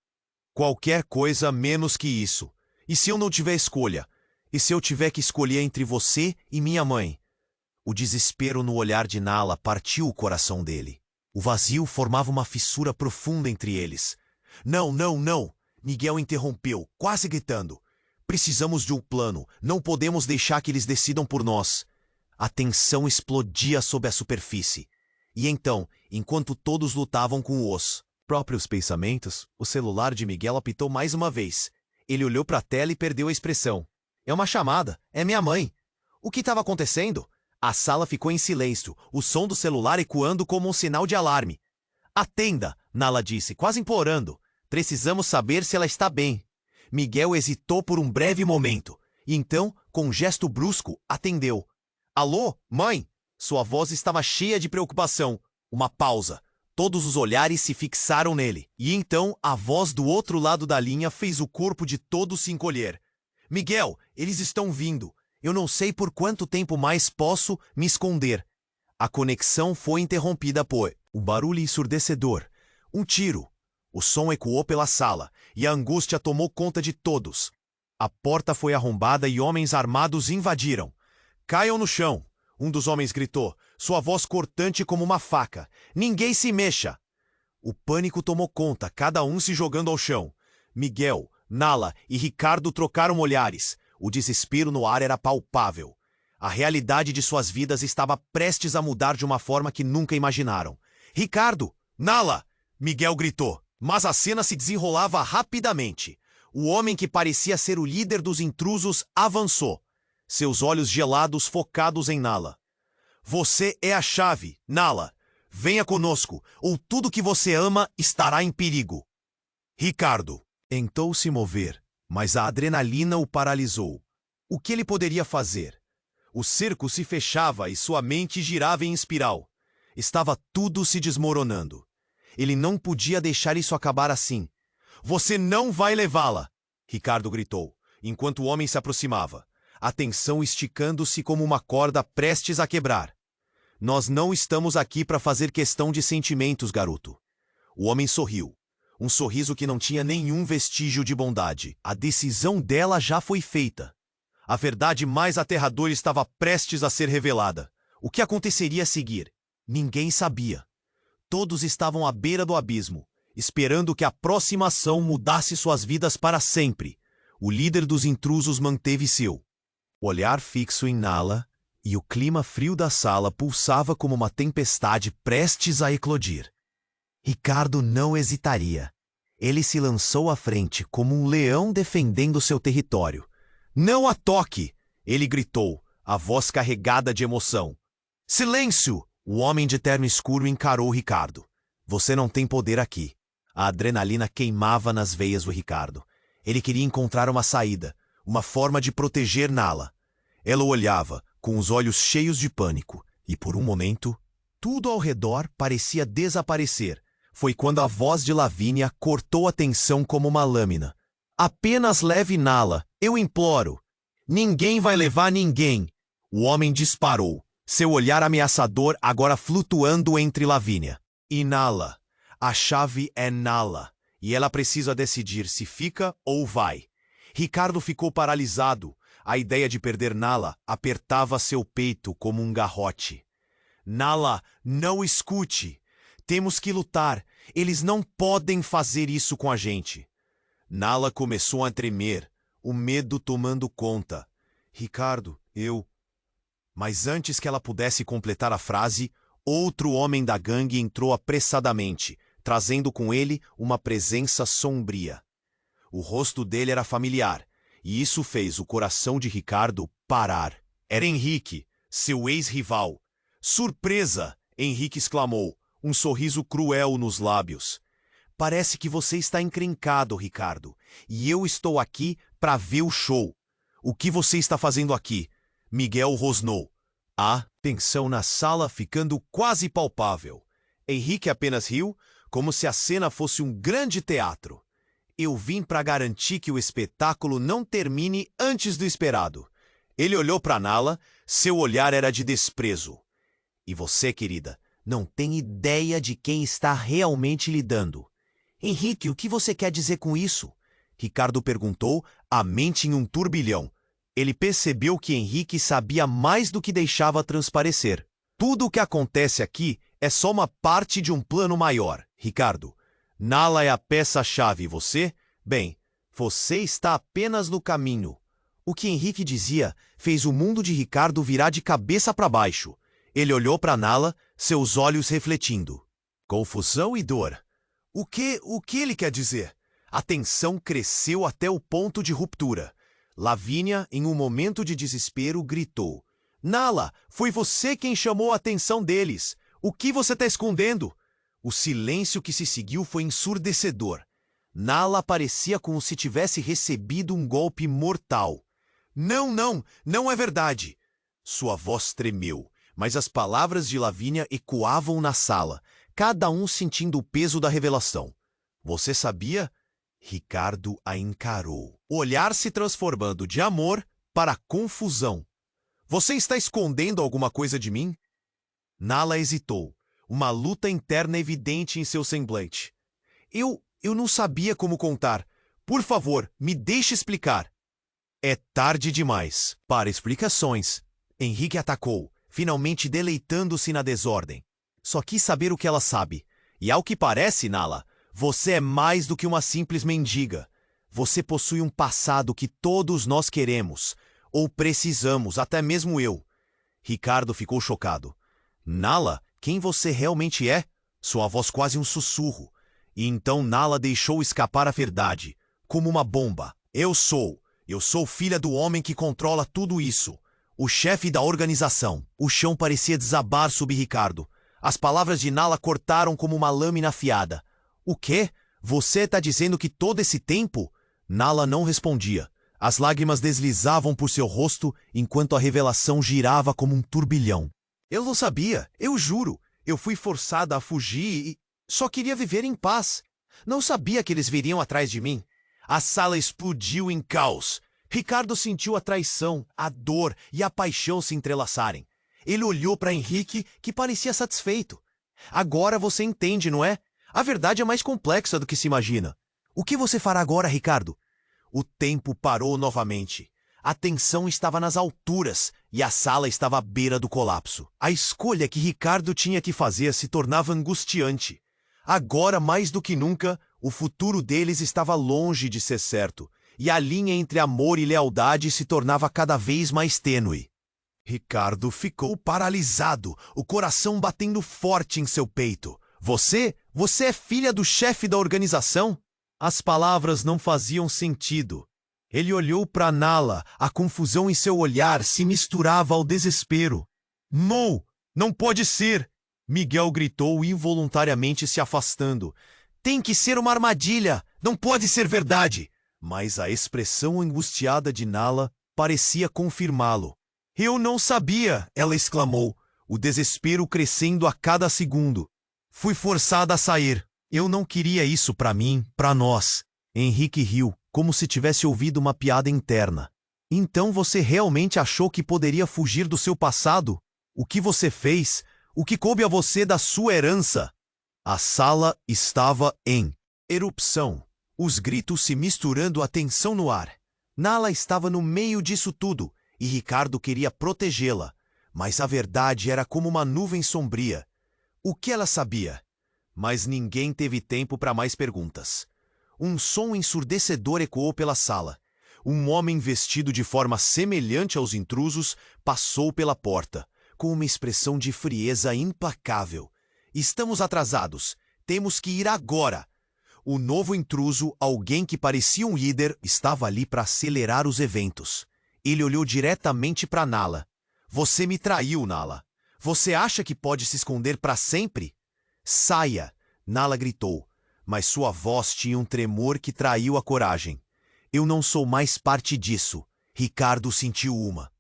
Qualquer coisa menos que isso. E se eu não tiver escolha? E se eu tiver que escolher entre você e minha mãe? O desespero no olhar de Nala partiu o coração dele. O vazio formava uma fissura profunda entre eles. Não, não, não! Miguel interrompeu, quase gritando. Precisamos de um plano. Não podemos deixar que eles decidam por nós. A tensão explodia sob a superfície. E então, enquanto todos lutavam com os próprios pensamentos, o celular de Miguel apitou mais uma vez. Ele olhou para a tela e perdeu a expressão. É uma chamada. É minha mãe. O que estava acontecendo? A sala ficou em silêncio, o som do celular ecoando como um sinal de alarme. Atenda, Nala disse, quase implorando. Precisamos saber se ela está bem. Miguel hesitou por um breve momento, e então, com um gesto brusco, atendeu. Alô, mãe? Sua voz estava cheia de preocupação. Uma pausa. Todos os olhares se fixaram nele. E então, a voz do outro lado da linha fez o corpo de todos se encolher. Miguel, eles estão vindo. Eu não sei por quanto tempo mais posso me esconder. A conexão foi interrompida por um barulho ensurdecedor. Um tiro. O som ecoou pela sala, e a angústia tomou conta de todos. A porta foi arrombada e homens armados invadiram. Caiam no chão, um dos homens gritou, sua voz cortante como uma faca. Ninguém se mexa! O pânico tomou conta, cada um se jogando ao chão. Miguel, Nala e Ricardo trocaram olhares. O desespero no ar era palpável. A realidade de suas vidas estava prestes a mudar de uma forma que nunca imaginaram. Ricardo! Nala! Miguel gritou. Mas a cena se desenrolava rapidamente. O homem que parecia ser o líder dos intrusos avançou. Seus olhos gelados focados em Nala. Você é a chave, Nala. Venha conosco, ou tudo que você ama estará em perigo. Ricardo tentou se mover, mas a adrenalina o paralisou. O que ele poderia fazer? O cerco se fechava e sua mente girava em espiral. Estava tudo se desmoronando. Ele não podia deixar isso acabar assim. Você não vai levá-la! Ricardo gritou, enquanto o homem se aproximava, a tensão esticando-se como uma corda prestes a quebrar. Nós não estamos aqui para fazer questão de sentimentos, garoto. O homem sorriu. Um sorriso que não tinha nenhum vestígio de bondade. A decisão dela já foi feita. A verdade mais aterradora estava prestes a ser revelada. O que aconteceria a seguir? Ninguém sabia. Todos estavam à beira do abismo, esperando que a próxima ação mudasse suas vidas para sempre. O líder dos intrusos manteve seu olhar fixo em Nala, e o clima frio da sala pulsava como uma tempestade prestes a eclodir. Ricardo não hesitaria. Ele se lançou à frente como um leão defendendo seu território. Não a toque! Ele gritou, a voz carregada de emoção. Silêncio! O homem de terno escuro encarou Ricardo. Você não tem poder aqui. A adrenalina queimava nas veias do Ricardo. Ele queria encontrar uma saída, uma forma de proteger Nala. Ela o olhava, com os olhos cheios de pânico, e por um momento, tudo ao redor parecia desaparecer. Foi quando a voz de Lavínia cortou a tensão como uma lâmina. Apenas leve Nala, eu imploro. Ninguém vai levar ninguém. O homem disparou. seu olhar ameaçador agora flutuando entre Lavínia. E Nala. A chave é Nala, e ela precisa decidir se fica ou vai. Ricardo ficou paralisado. A ideia de perder Nala apertava seu peito como um garrote. Nala, não escute. Temos que lutar. Eles não podem fazer isso com a gente. Nala começou a tremer, o medo tomando conta. Ricardo, eu... Mas antes que ela pudesse completar a frase, outro homem da gangue entrou apressadamente, trazendo com ele uma presença sombria. O rosto dele era familiar, e isso fez o coração de Ricardo parar. Era Henrique, seu ex-rival. Surpresa! Henrique exclamou, um sorriso cruel nos lábios. Parece que você está encrencado, Ricardo, e eu estou aqui para ver o show. O que você está fazendo aqui? Miguel rosnou. A tensão na sala ficando quase palpável. Henrique apenas riu, como se a cena fosse um grande teatro. Eu vim para garantir que o espetáculo não termine antes do esperado. Ele olhou para Nala, seu olhar era de desprezo. E você, querida, não tem ideia de quem está realmente lidando. Henrique, o que você quer dizer com isso? Ricardo perguntou, a mente em um turbilhão. Ele percebeu que Henrique sabia mais do que deixava transparecer. Tudo o que acontece aqui é só uma parte de um plano maior, Ricardo. Nala é a peça-chave e você? Bem, você está apenas no caminho. O que Henrique dizia fez o mundo de Ricardo virar de cabeça para baixo. Ele olhou para Nala, seus olhos refletindo. Confusão e dor. O que ele quer dizer? A tensão cresceu até o ponto de ruptura. Lavínia, em um momento de desespero, gritou. Nala, foi você quem chamou a atenção deles. O que você está escondendo? O silêncio que se seguiu foi ensurdecedor. Nala parecia como se tivesse recebido um golpe mortal. Não é verdade. Sua voz tremeu, mas as palavras de Lavínia ecoavam na sala, cada um sentindo o peso da revelação. Você sabia? Ricardo a encarou, o olhar se transformando de amor para confusão. Você está escondendo alguma coisa de mim? Nala hesitou, uma luta interna evidente em seu semblante. Eu não sabia como contar. Por favor, me deixe explicar. É tarde demais para explicações. Henrique atacou, finalmente deleitando-se na desordem. Só quis saber o que ela sabe. E ao que parece, Nala, você é mais do que uma simples mendiga. Você possui um passado que todos nós queremos, ou precisamos, até mesmo eu. Ricardo ficou chocado. Nala, quem você realmente é? Sua voz quase um sussurro. E então Nala deixou escapar a verdade, como uma bomba. Eu sou filha do homem que controla tudo isso. O chefe da organização. O chão parecia desabar sob Ricardo. As palavras de Nala cortaram como uma lâmina afiada. O quê? Você está dizendo que todo esse tempo? Nala não respondia. As lágrimas deslizavam por seu rosto enquanto a revelação girava como um turbilhão. Eu não sabia, eu juro. Eu fui forçada a fugir e só queria viver em paz. Não sabia que eles viriam atrás de mim. A sala explodiu em caos. Ricardo sentiu a traição, a dor e a paixão se entrelaçarem. Ele olhou para Henrique, que parecia satisfeito. Agora você entende, não é? A verdade é mais complexa do que se imagina. O que você fará agora, Ricardo? O tempo parou novamente. A tensão estava nas alturas e a sala estava à beira do colapso. A escolha que Ricardo tinha que fazer se tornava angustiante. Agora, mais do que nunca, o futuro deles estava longe de ser certo, e a linha entre amor e lealdade se tornava cada vez mais tênue. Ricardo ficou paralisado, o coração batendo forte em seu peito. Você é filha do chefe da organização? As palavras não faziam sentido. Ele olhou para Nala, a confusão em seu olhar se misturava ao desespero. Não pode ser! Miguel gritou involuntariamente se afastando. Tem que ser uma armadilha! Não pode ser verdade! Mas a expressão angustiada de Nala parecia confirmá-lo. Eu não sabia! Ela exclamou, o desespero crescendo a cada segundo. Fui forçada a sair. Eu não queria isso para mim, para nós. Henrique riu, como se tivesse ouvido uma piada interna. Então você realmente achou que poderia fugir do seu passado? O que você fez? O que coube a você da sua herança? A sala estava em erupção, os gritos se misturando, a tensão no ar. Nala estava no meio disso tudo e Ricardo queria protegê-la, mas a verdade era como uma nuvem sombria. O que ela sabia? Mas ninguém teve tempo para mais perguntas. Um som ensurdecedor ecoou pela sala. Um homem vestido de forma semelhante aos intrusos passou pela porta, com uma expressão de frieza implacável. Estamos atrasados. Temos que ir agora. O novo intruso, alguém que parecia um líder, estava ali para acelerar os eventos. Ele olhou diretamente para Nala. Você me traiu, Nala. Você acha que pode se esconder para sempre? Saia! Nala gritou, mas sua voz tinha um tremor que traiu a coragem. Eu não sou mais parte disso. Ricardo sentiu uma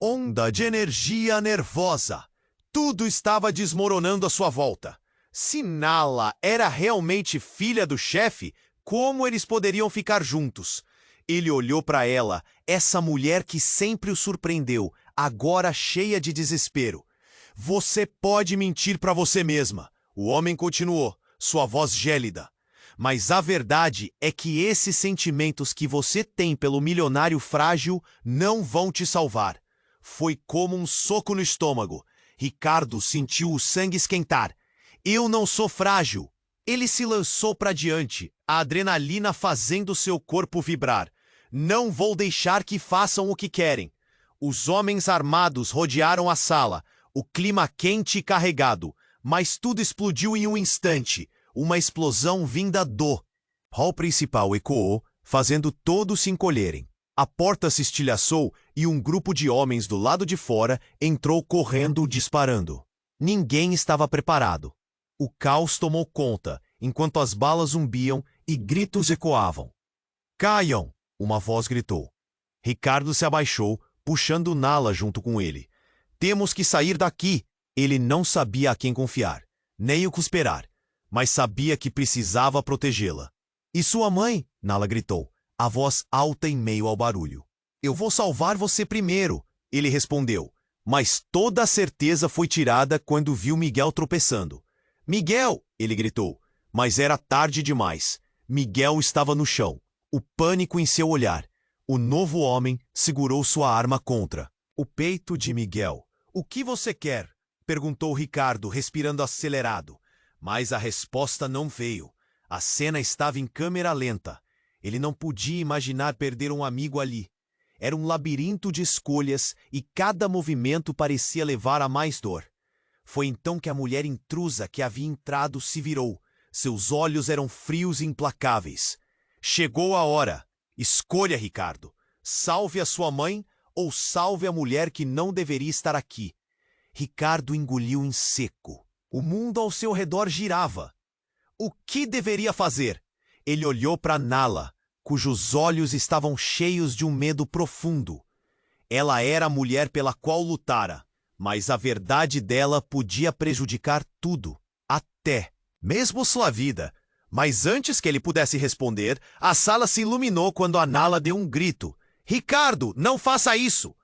onda de energia nervosa. Tudo estava desmoronando à sua volta. Se Nala era realmente filha do chefe, como eles poderiam ficar juntos? Ele olhou para ela, essa mulher que sempre o surpreendeu, agora cheia de desespero. Você pode mentir para você mesma. O homem continuou, sua voz gélida. Mas a verdade é que esses sentimentos que você tem pelo milionário frágil não vão te salvar. Foi como um soco no estômago. Ricardo sentiu o sangue esquentar. Eu não sou frágil. Ele se lançou para diante, a adrenalina fazendo seu corpo vibrar. Não vou deixar que façam o que querem. Os homens armados rodearam a sala, o clima quente e carregado, mas tudo explodiu em um instante. Uma explosão vinda do hall principal ecoou, fazendo todos se encolherem. A porta se estilhaçou e um grupo de homens do lado de fora entrou correndo, disparando. Ninguém estava preparado. O caos tomou conta, enquanto as balas zumbiam e gritos ecoavam. Caiam! Uma voz gritou. Ricardo se abaixou, puxando Nala junto com ele. Temos que sair daqui! Ele não sabia a quem confiar, nem o que esperar, mas sabia que precisava protegê-la. E sua mãe? Nala gritou, a voz alta em meio ao barulho. Eu vou salvar você primeiro, ele respondeu, mas toda a certeza foi tirada quando viu Miguel tropeçando. Miguel! Ele gritou, mas era tarde demais. Miguel estava no chão, o pânico em seu olhar. O novo homem segurou sua arma contra o peito de Miguel. O que você quer? Perguntou Ricardo, respirando acelerado. Mas a resposta não veio. A cena estava em câmera lenta. Ele não podia imaginar perder um amigo ali. Era um labirinto de escolhas e cada movimento parecia levar a mais dor. Foi então que a mulher intrusa que havia entrado se virou. Seus olhos eram frios e implacáveis. Chegou a hora. Escolha, Ricardo. Salve a sua mãe ou salve a mulher que não deveria estar aqui. Ricardo engoliu em seco. O mundo ao seu redor girava. O que deveria fazer? Ele olhou para Nala, cujos olhos estavam cheios de um medo profundo. Ela era a mulher pela qual lutara, mas a verdade dela podia prejudicar tudo, até mesmo sua vida. Mas antes que ele pudesse responder, a sala se iluminou quando a Nala deu um grito. Ricardo, não faça isso!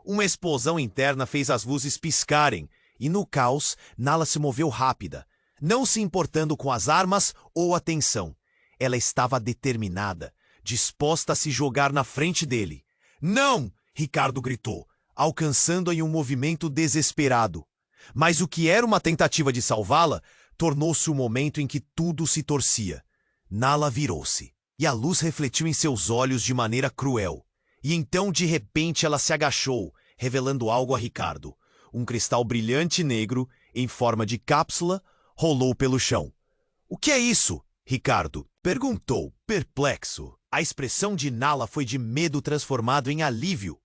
Uma explosão interna fez as luzes piscarem, e no caos, Nala se moveu rápida, não se importando com as armas ou a tensão. Ela estava determinada, disposta a se jogar na frente dele. Não! Ricardo gritou, alcançando-a em um movimento desesperado. Mas o que era uma tentativa de salvá-la, tornou-se o momento em que tudo se torcia. Nala virou-se, e a luz refletiu em seus olhos de maneira cruel. E então, de repente, ela se agachou, revelando algo a Ricardo. Um cristal brilhante negro, em forma de cápsula, rolou pelo chão. O que é isso? Ricardo perguntou, perplexo. A expressão de Nala foi de medo transformado em alívio.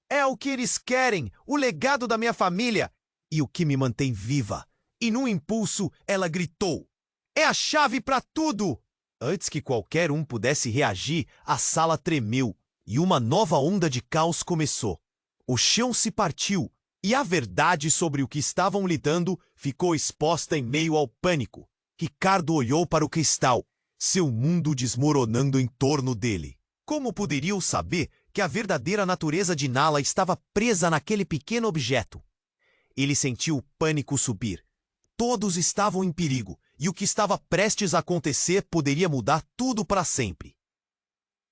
É o que eles querem, o legado da minha família, e o que me mantém viva. E num impulso, ela gritou. É a chave para tudo! Antes que qualquer um pudesse reagir, a sala tremeu, e uma nova onda de caos começou. O chão se partiu, e a verdade sobre o que estavam lidando ficou exposta em meio ao pânico. Ricardo olhou para o cristal, seu mundo desmoronando em torno dele. Como poderiam saber que a verdadeira natureza de Nala estava presa naquele pequeno objeto? Ele sentiu o pânico subir. Todos estavam em perigo, e o que estava prestes a acontecer poderia mudar tudo para sempre.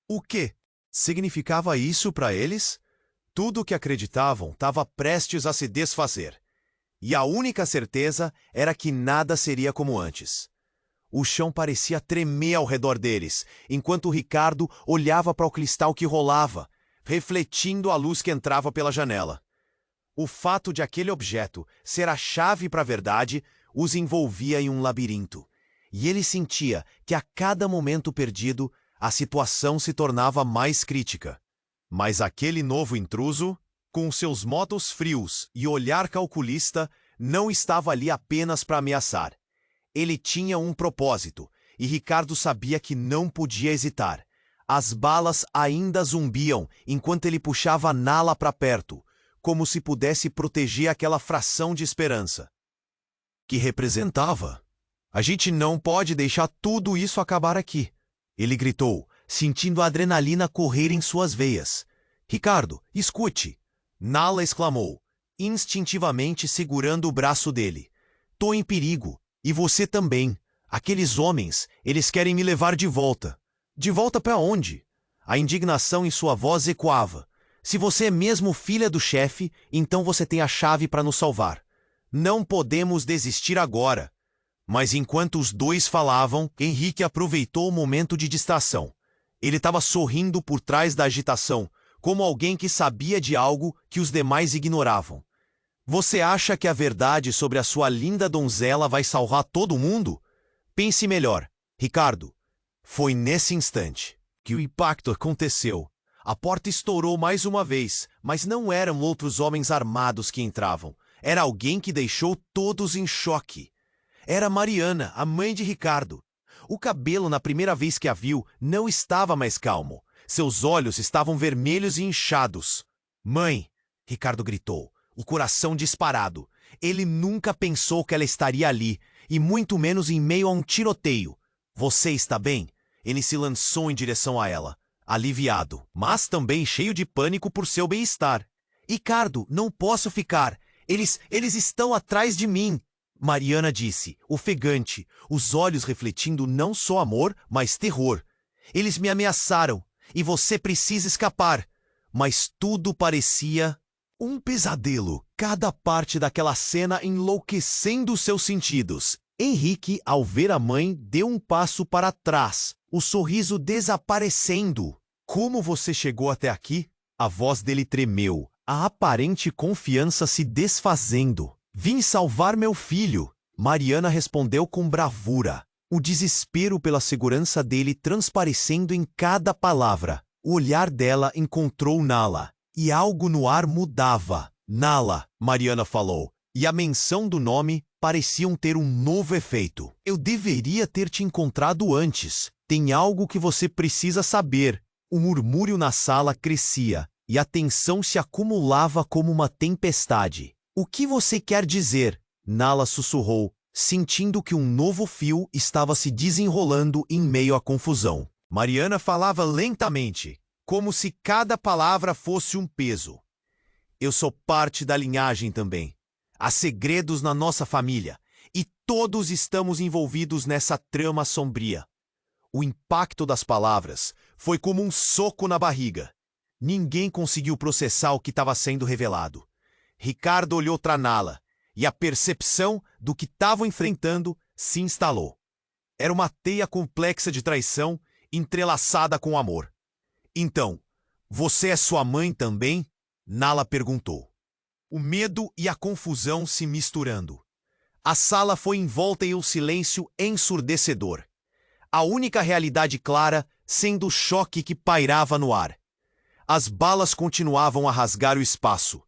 O que significava isso para eles? Tudo o que acreditavam estava prestes a se desfazer. E a única certeza era que nada seria como antes. O chão parecia tremer ao redor deles, enquanto Ricardo olhava para o cristal que rolava, refletindo a luz que entrava pela janela. O fato de aquele objeto ser a chave para a verdade os envolvia em um labirinto, e ele sentia que a cada momento perdido, a situação se tornava mais crítica. Mas aquele novo intruso, com seus modos frios e olhar calculista, não estava ali apenas para ameaçar. Ele tinha um propósito, e Ricardo sabia que não podia hesitar. As balas ainda zumbiam enquanto ele puxava Nala para perto, como se pudesse proteger aquela fração de esperança. Que representava? A gente não pode deixar tudo isso acabar aqui, ele gritou, sentindo a adrenalina correr em suas veias. Ricardo, escute! Nala exclamou, instintivamente segurando o braço dele. Tô em perigo, e você também. Aqueles homens, eles querem me levar de volta. De volta para onde? A indignação em sua voz ecoava. Se você é mesmo filha do chefe, então você tem a chave para nos salvar. Não podemos desistir agora. Mas enquanto os dois falavam, Henrique aproveitou o momento de distração. Ele estava sorrindo por trás da agitação, como alguém que sabia de algo que os demais ignoravam. Você acha que a verdade sobre a sua linda donzela vai salvar todo mundo? Pense melhor, Ricardo. Foi nesse instante que o impacto aconteceu. A porta estourou mais uma vez, mas não eram outros homens armados que entravam. Era alguém que deixou todos em choque. Era Mariana, a mãe de Ricardo. O cabelo, na primeira vez que a viu, não estava mais calmo. Seus olhos estavam vermelhos e inchados. Mãe, Ricardo gritou, o coração disparado. Ele nunca pensou que ela estaria ali, e muito menos em meio a um tiroteio. Você está bem? Ele se lançou em direção a ela, aliviado, mas também cheio de pânico por seu bem-estar. Ricardo, não posso ficar. Eles estão atrás de mim. Mariana disse, ofegante, os olhos refletindo não só amor, mas terror. Eles me ameaçaram, e você precisa escapar. Mas tudo parecia um pesadelo, cada parte daquela cena enlouquecendo seus sentidos. Henrique, ao ver a mãe, deu um passo para trás, o sorriso desaparecendo. Como você chegou até aqui? A voz dele tremeu, a aparente confiança se desfazendo. Vim salvar meu filho, Mariana respondeu com bravura, o desespero pela segurança dele transparecendo em cada palavra. O olhar dela encontrou Nala, e algo no ar mudava. Nala, Mariana falou, e a menção do nome pareciam ter um novo efeito. Eu deveria ter te encontrado antes. Tem algo que você precisa saber. O murmúrio na sala crescia, e a tensão se acumulava como uma tempestade. O que você quer dizer? Nala sussurrou, sentindo que um novo fio estava se desenrolando em meio à confusão. Mariana falava lentamente, como se cada palavra fosse um peso. Eu sou parte da linhagem também. Há segredos na nossa família, e todos estamos envolvidos nessa trama sombria. O impacto das palavras foi como um soco na barriga. Ninguém conseguiu processar o que estava sendo revelado. Ricardo olhou para Nala, e a percepção do que estavam enfrentando se instalou. Era uma teia complexa de traição entrelaçada com amor. Então, você é sua mãe também? Nala perguntou. O medo e a confusão se misturando. A sala foi envolta em um silêncio ensurdecedor. A única realidade clara sendo o choque que pairava no ar. As balas continuavam a rasgar o espaço.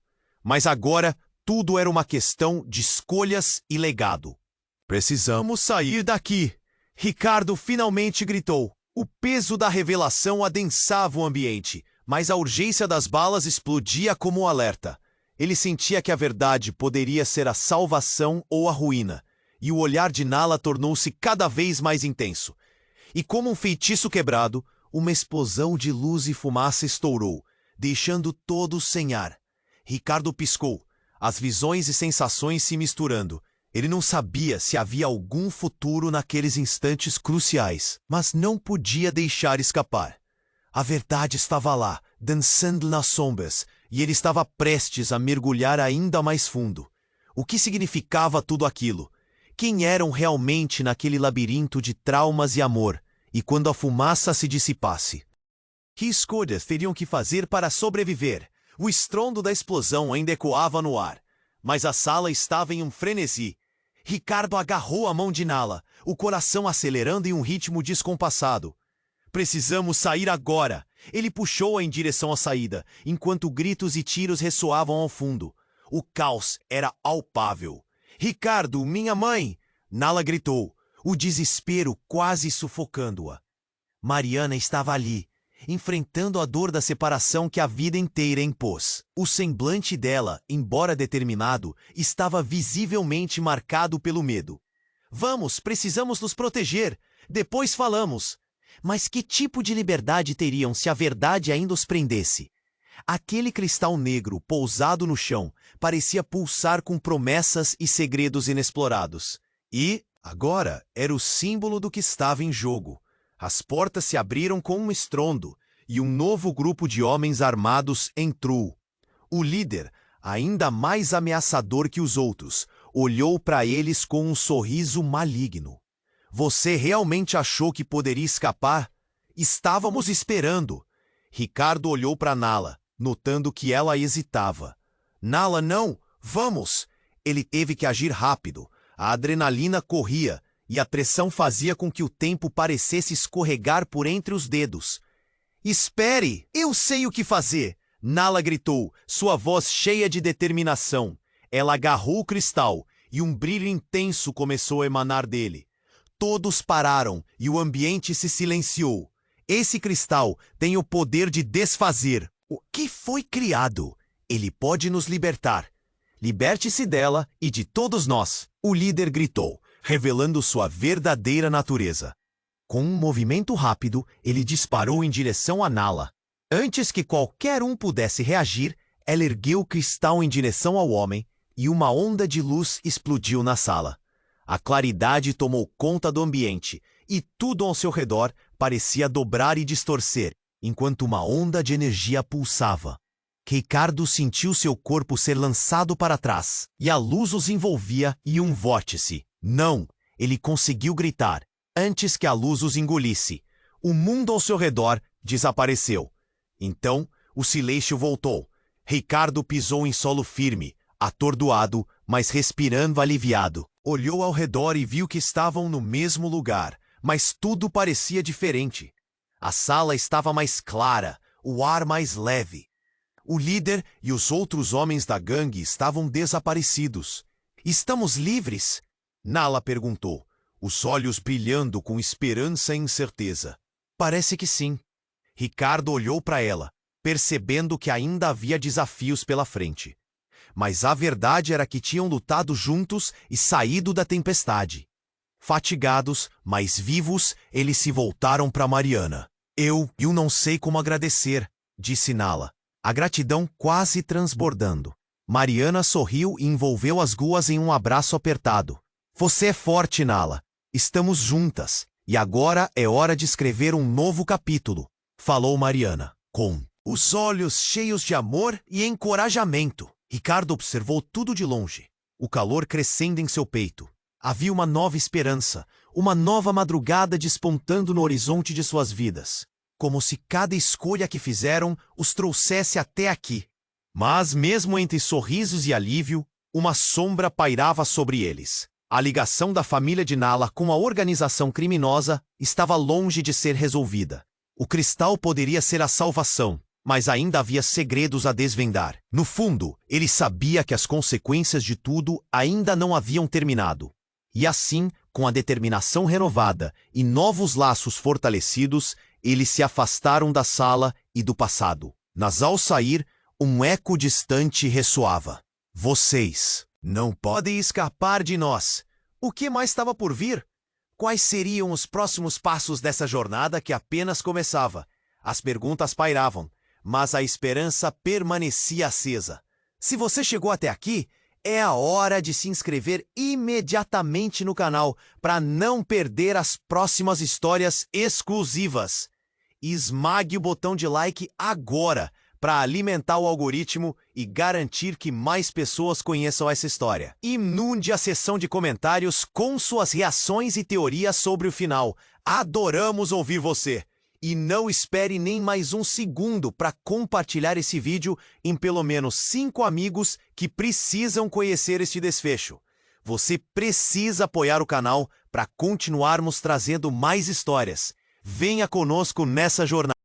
Mas agora, tudo era uma questão de escolhas e legado. Precisamos sair daqui! Ricardo finalmente gritou. O peso da revelação adensava o ambiente, mas a urgência das balas explodia como um alerta. Ele sentia que a verdade poderia ser a salvação ou a ruína, e o olhar de Nala tornou-se cada vez mais intenso. E como um feitiço quebrado, uma explosão de luz e fumaça estourou, deixando todos sem ar. Ricardo piscou. as visões e sensações se misturando. Ele não sabia se havia algum futuro naqueles instantes cruciais, mas não podia deixar escapar. A verdade estava lá, dançando nas sombras, e ele estava prestes a mergulhar ainda mais fundo. O que significava tudo aquilo? Quem eram realmente naquele labirinto de traumas e amor? E quando a fumaça se dissipasse? Que escolhas teriam que fazer para sobreviver? O estrondo da explosão ainda ecoava no ar, mas a sala estava em um frenesi. Ricardo agarrou a mão de Nala, o coração acelerando em um ritmo descompassado. Precisamos sair agora! Ele puxou-a em direção à saída, enquanto gritos e tiros ressoavam ao fundo. O caos era palpável. Ricardo, minha mãe! Nala gritou, o desespero quase sufocando-a. Mariana estava ali, enfrentando a dor da separação que a vida inteira impôs. O semblante dela, embora determinado, estava visivelmente marcado pelo medo. Vamos, precisamos nos proteger. Depois falamos. Mas que tipo de liberdade teriam se a verdade ainda os prendesse? Aquele cristal negro pousado no chão parecia pulsar com promessas e segredos inexplorados. E, agora, era o símbolo do que estava em jogo. As portas se abriram com um estrondo, e um novo grupo de homens armados entrou. O líder, ainda mais ameaçador que os outros, olhou para eles com um sorriso maligno. Você realmente achou que poderia escapar? Estávamos esperando. Ricardo olhou para Nala, notando que ela hesitava. Nala, não! Vamos! Ele teve que agir rápido. A adrenalina corria, e a pressão fazia com que o tempo parecesse escorregar por entre os dedos. Espere! Eu sei o que fazer! Nala gritou, sua voz cheia de determinação. Ela agarrou o cristal, e um brilho intenso começou a emanar dele. Todos pararam, e o ambiente se silenciou. Esse cristal tem o poder de desfazer. O que foi criado? Ele pode nos libertar. Liberte-se dela e de todos nós, o líder gritou, revelando sua verdadeira natureza. Com um movimento rápido, ele disparou em direção a Nala. Antes que qualquer um pudesse reagir, ela ergueu o cristal em direção ao homem e uma onda de luz explodiu na sala. A claridade tomou conta do ambiente e tudo ao seu redor parecia dobrar e distorcer, enquanto uma onda de energia pulsava. Ricardo sentiu seu corpo ser lançado para trás, e a luz os envolvia em um vórtice. Não! Ele conseguiu gritar, antes que a luz os engolisse. O mundo ao seu redor desapareceu. Então, o silêncio voltou. Ricardo pisou em solo firme, atordoado, mas respirando aliviado. Olhou ao redor e viu que estavam no mesmo lugar, mas tudo parecia diferente. A sala estava mais clara, o ar mais leve. O líder e os outros homens da gangue estavam desaparecidos. Estamos livres? Nala perguntou, os olhos brilhando com esperança e incerteza. Parece que sim. Ricardo olhou para ela, percebendo que ainda havia desafios pela frente. Mas a verdade era que tinham lutado juntos e saído da tempestade. Fatigados, mas vivos, eles se voltaram para Mariana. Eu não sei como agradecer, disse Nala, a gratidão quase transbordando. Mariana sorriu e envolveu as duas em um abraço apertado. Você é forte, Nala. Estamos juntas. E agora é hora de escrever um novo capítulo, falou Mariana, com os olhos cheios de amor e encorajamento. Ricardo observou tudo de longe, o calor crescendo em seu peito. Havia uma nova esperança, uma nova madrugada despontando no horizonte de suas vidas, como se cada escolha que fizeram os trouxesse até aqui. Mas mesmo entre sorrisos e alívio, uma sombra pairava sobre eles. A ligação da família de Nala com a organização criminosa estava longe de ser resolvida. O cristal poderia ser a salvação, mas ainda havia segredos a desvendar. No fundo, ele sabia que as consequências de tudo ainda não haviam terminado. E assim, com a determinação renovada e novos laços fortalecidos, eles se afastaram da sala e do passado. Mas ao sair, um eco distante ressoava. Vocês não podem escapar de nós. O que mais estava por vir? Quais seriam os próximos passos dessa jornada que apenas começava? As perguntas pairavam, mas a esperança permanecia acesa. Se você chegou até aqui, é a hora de se inscrever imediatamente no canal para não perder as próximas histórias exclusivas. Esmague o botão de like agora para alimentar o algoritmo e garantir que mais pessoas conheçam essa história. Inunde a seção de comentários com suas reações e teorias sobre o final. Adoramos ouvir você! E não espere nem mais um segundo para compartilhar esse vídeo em pelo menos 5 amigos que precisam conhecer este desfecho. Você precisa apoiar o canal para continuarmos trazendo mais histórias. Venha conosco nessa jornada.